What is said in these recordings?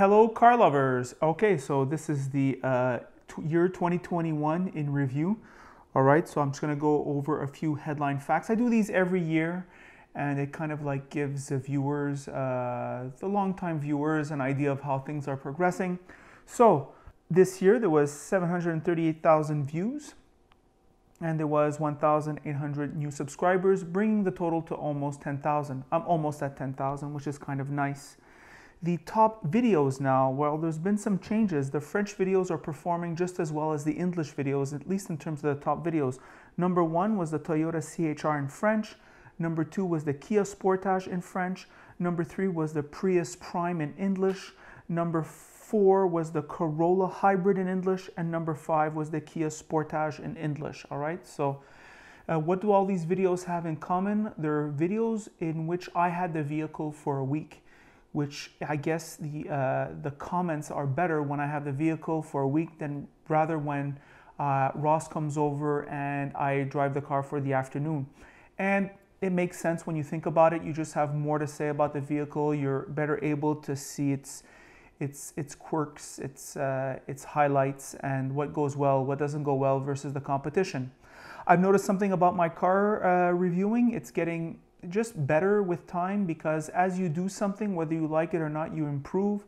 Hello car lovers. Okay, so this is the year 2021 in review. All right, so I'm just gonna go over a few headline facts. I do these every year and it kind of like gives the viewers, the longtime viewers, an idea of how things are progressing. So this year there was 738,000 views and there was 1,800 new subscribers, bringing the total to almost 10,000. I'm almost at 10,000, which is kind of nice. The top videos now, well, there's been some changes. The French videos are performing just as well as the English videos, at least in terms of the top videos. Number 1 was the Toyota CHR in French. Number 2 was the Kia Sportage in French. Number 3 was the Prius Prime in English. Number 4 was the Corolla Hybrid in English. And number 5 was the Kia Sportage in English, all right? So what do all these videos have in common? They're videos in which I had the vehicle for a week, which I guess the comments are better when I have the vehicle for a week than rather when Ross comes over and I drive the car for the afternoon. And it makes sense when you think about it. You just have more to say about the vehicle. You're better able to see its quirks, its highlights, and what goes well, what doesn't go well versus the competition. I've noticed something about my car reviewing. It's getting just better with time, because as you do something, whether you like it or not, you improve.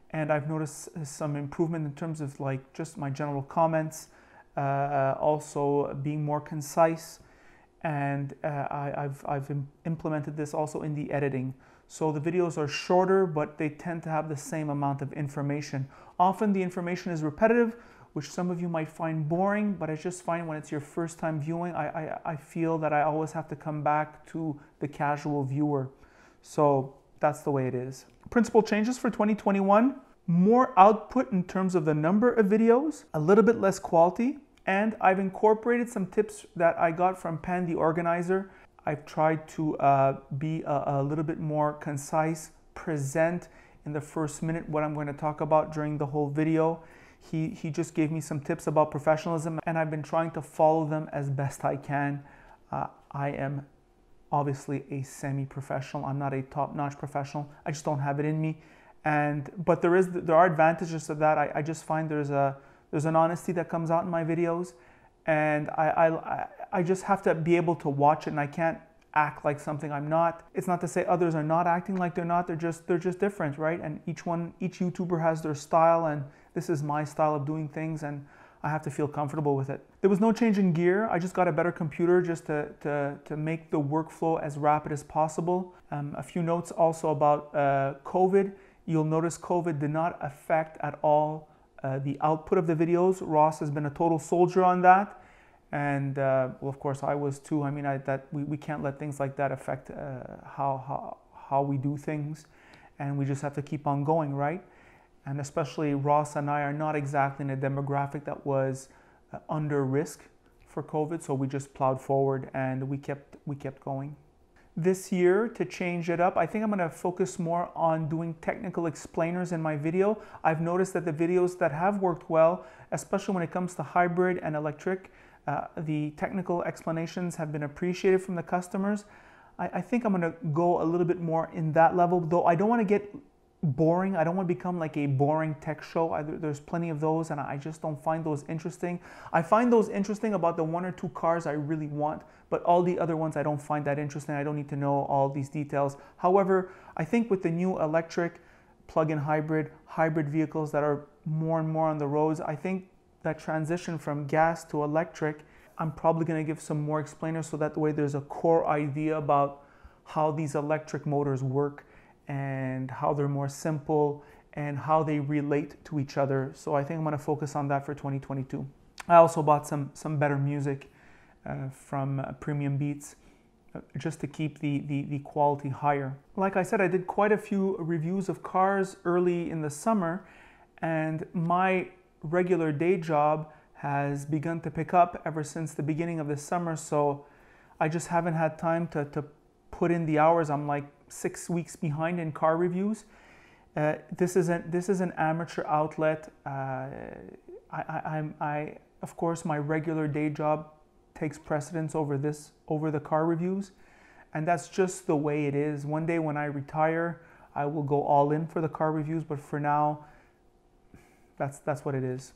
And I've noticed some improvement in terms of like just my general comments, also being more concise. And I've implemented this also in the editing. So the videos are shorter, but they tend to have the same amount of information. Often the information is repetitive, which some of you might find boring, but I just find when it's your first time viewing, I feel that I always have to come back to the casual viewer. So that's the way it is. Principal changes for 2021, more output in terms of the number of videos, a little bit less quality, and I've incorporated some tips that I got from Pan the organizer. I've tried to be a little bit more concise, present in the first minute what I'm going to talk about during the whole video. He just gave me some tips about professionalism, and I've been trying to follow them as best I can. I am obviously a semi-professional. I'm not a top-notch professional. I just don't have it in me. But there are advantages to that. I just find there's an honesty that comes out in my videos, and I just have to be able to watch it, and I can't act like something I'm not. It's not to say others are not acting like they're not. They're just different, right? And each YouTuber has their style, and this is my style of doing things, and I have to feel comfortable with it. There was no change in gear. I just got a better computer just to make the workflow as rapid as possible. A few notes also about COVID. You'll notice COVID did not affect at all the output of the videos. Ross has been a total soldier on that. And well, of course, I was too. I mean, we can't let things like that affect how we do things. And we just have to keep on going, right? And especially Ross and I are not exactly in a demographic that was under risk for COVID. So we just plowed forward and we kept going. This year, to change it up, I think I'm going to focus more on doing technical explainers in my video. I've noticed that the videos that have worked well, especially when it comes to hybrid and electric, the technical explanations have been appreciated from the customers. I think I'm going to go a little bit more in that level, though I don't want to get boring. I don't want to become like a boring tech show. There's plenty of those, and I just don't find those interesting. I find those interesting about the 1 or 2 cars I really want, but all the other ones I don't find that interesting. I don't need to know all these details. However, I think with the new electric, plug-in hybrid vehicles that are more and more on the roads, I think that transition from gas to electric, I'm probably going to give some more explainers so that the way there's a core idea about how these electric motors work and how they're more simple and how they relate to each other. So I think I'm going to focus on that for 2022. I also bought some better music from Premium Beats just to keep the quality higher. Like I said, I did quite a few reviews of cars early in the summer, and my regular day job has begun to pick up ever since the beginning of the summer, so I just haven't had time to put in the hours. I'm like 6 weeks behind in car reviews. This is an amateur outlet. Of course, my regular day job takes precedence over the car reviews, and that's just the way it is. One day when I retire, I will go all in for the car reviews, but for now, that's what it is.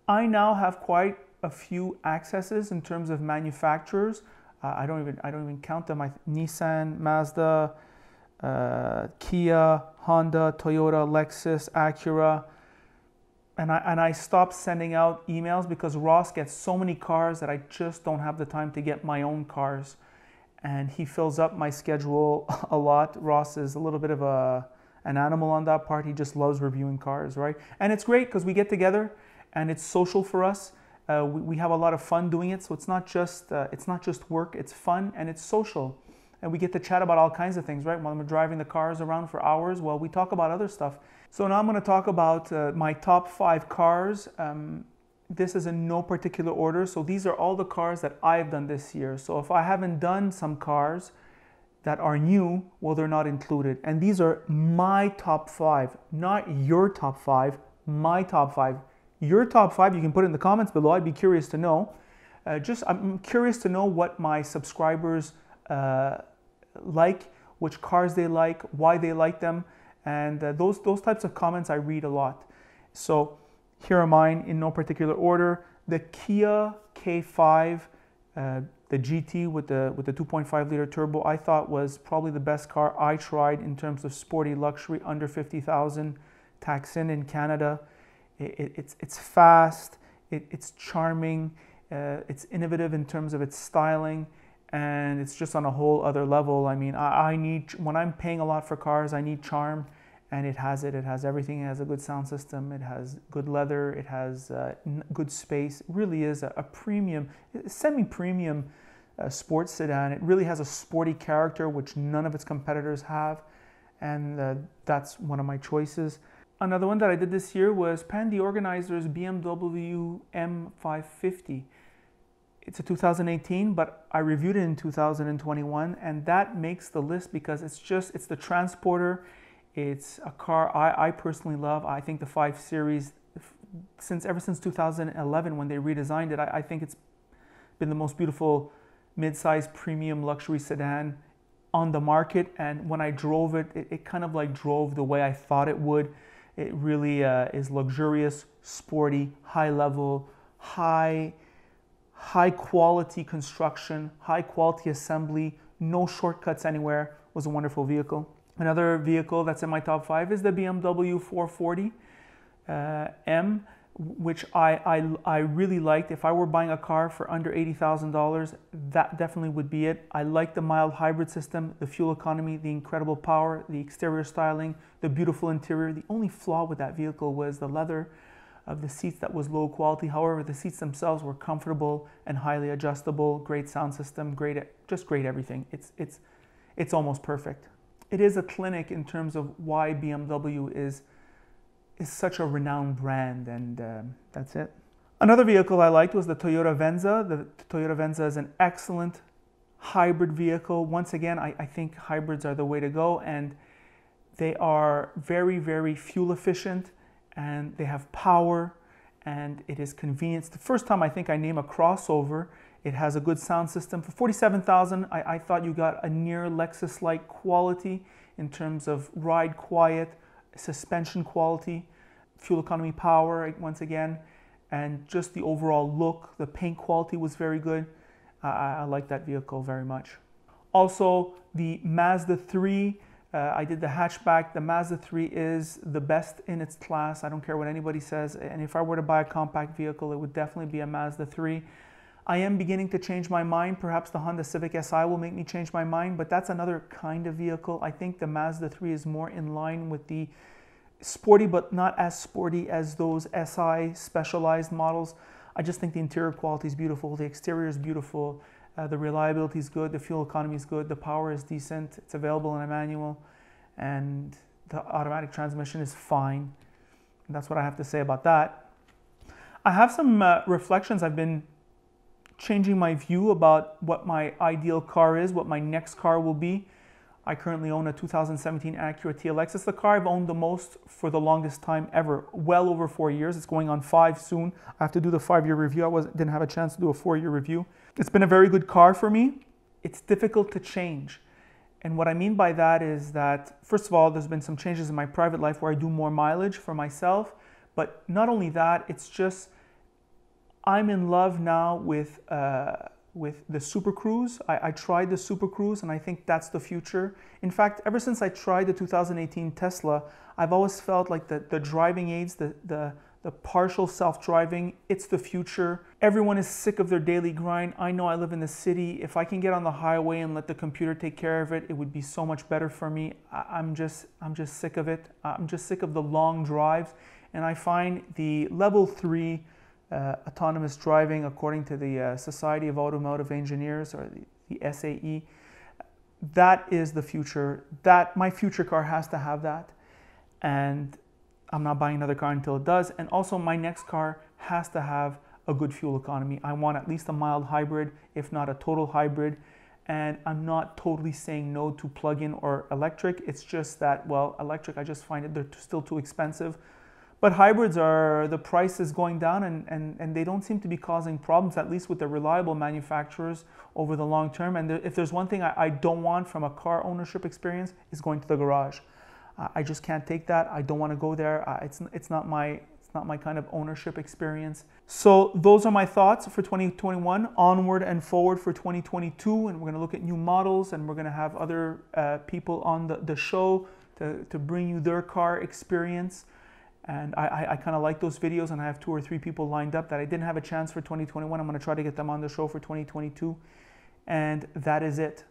I now have quite a few accesses in terms of manufacturers. I don't even count them. Nissan, Mazda, Kia, Honda, Toyota, Lexus, Acura. And I stopped sending out emails because Ross gets so many cars that I just don't have the time to get my own cars. And he fills up my schedule a lot. Ross is a little bit of an animal on that part. He just loves reviewing cars, right? And it's great because we get together and it's social for us. We have a lot of fun doing it. So it's not just work, it's fun and it's social. And we get to chat about all kinds of things, right? While I'm driving the cars around for hours, well, we talk about other stuff. So now I'm going to talk about my top 5 cars. This is in no particular order. So these are all the cars that I've done this year. So if I haven't done some cars that are new, well, they're not included. And these are my top 5, not your top 5, my top 5. Your top 5, you can put it in the comments below. I'd be curious to know. I'm curious to know what my subscribers like, which cars they like, why they like them, and those types of comments I read a lot. So here are mine in no particular order. The Kia K5, the GT with the 2.5 liter turbo, I thought was probably the best car I tried in terms of sporty luxury under 50,000 tax in Canada. It's fast, it's charming, it's innovative in terms of its styling, and it's just on a whole other level. I mean, when I'm paying a lot for cars, I need charm, and it has it. It has everything. It has a good sound system. It has good leather. It has good space. It really is a premium, semi-premium sports sedan. It really has a sporty character, which none of its competitors have, and that's one of my choices. Another one that I did this year was Pan the Organizer's Bmw M550. It's a 2018, but I reviewed it in 2021, and that makes the list because it's the transporter. It's a car I personally love. I think the 5 Series, ever since 2011 when they redesigned it, I think it's been the most beautiful mid-size premium luxury sedan on the market. And when I drove it, it kind of like drove the way I thought it would. It really is luxurious, sporty, high level, high quality construction, high quality assembly, no shortcuts anywhere. It was a wonderful vehicle. Another vehicle that's in my top 5 is the BMW 440 M, which I really liked. If I were buying a car for under $80,000, that definitely would be it. I like the mild hybrid system, the fuel economy, the incredible power, the exterior styling, the beautiful interior. The only flaw with that vehicle was the leather of the seats that was low quality. However, the seats themselves were comfortable and highly adjustable, great sound system, just great everything. It's almost perfect. It is a clinic in terms of why BMW is such a renowned brand, and that's it. Another vehicle I liked was the Toyota Venza. The Toyota Venza is an excellent hybrid vehicle. Once again, I think hybrids are the way to go, and they are very, very fuel efficient, and they have power, and it is convenient. It's the first time I think I name a crossover. It has a good sound system. For $47,000, I thought you got a near Lexus-like quality in terms of ride quiet, suspension quality, fuel economy, power, once again, and just the overall look. The paint quality was very good. I like that vehicle very much. Also, the Mazda 3, I did the hatchback. The Mazda 3 is the best in its class. I don't care what anybody says. And if I were to buy a compact vehicle, it would definitely be a Mazda 3. I am beginning to change my mind. Perhaps the Honda Civic Si will make me change my mind, but that's another kind of vehicle. I think the Mazda 3 is more in line with the sporty, but not as sporty as those Si specialized models. I just think the interior quality is beautiful. The exterior is beautiful. The reliability is good. The fuel economy is good. The power is decent. It's available in a manual, and the automatic transmission is fine. And that's what I have to say about that. I have some reflections. I've been changing my view about what my ideal car is, what my next car will be. I currently own a 2017 Acura TLX. It's the car I've owned the most for the longest time ever, well over 4 years. It's going on 5 soon. I have to do the 5-year review. I didn't have a chance to do a 4-year review. It's been a very good car for me. It's difficult to change. And what I mean by that is that, first of all, there's been some changes in my private life where I do more mileage for myself. But not only that, it's just I'm in love now with the Super Cruise. I tried the Super Cruise, and I think that's the future. In fact, ever since I tried the 2018 Tesla, I've always felt like the driving aids, the partial self-driving, it's the future. Everyone is sick of their daily grind. I know I live in the city. If I can get on the highway and let the computer take care of it, it would be so much better for me. I'm just sick of it. I'm just sick of the long drives. And I find the level 3 autonomous driving, according to the Society of Automotive Engineers, or the SAE, that is the future. That my future car has to have that. And I'm not buying another car until it does. And also my next car has to have a good fuel economy. I want at least a mild hybrid, if not a total hybrid. And I'm not totally saying no to plug-in or electric. It's just that, well, electric, I just find it they're still too expensive. But hybrids the price is going down, and they don't seem to be causing problems, at least with the reliable manufacturers over the long term. And if there's one thing I don't want from a car ownership experience, is going to the garage. I just can't take that. I don't want to go there. It's not my kind of ownership experience. So those are my thoughts for 2021, onward and forward for 2022. And we're going to look at new models, and we're going to have other people on the show to bring you their car experience. And I kind of like those videos, and I have 2 or 3 people lined up that I didn't have a chance for 2021. I'm going to try to get them on the show for 2022. And that is it.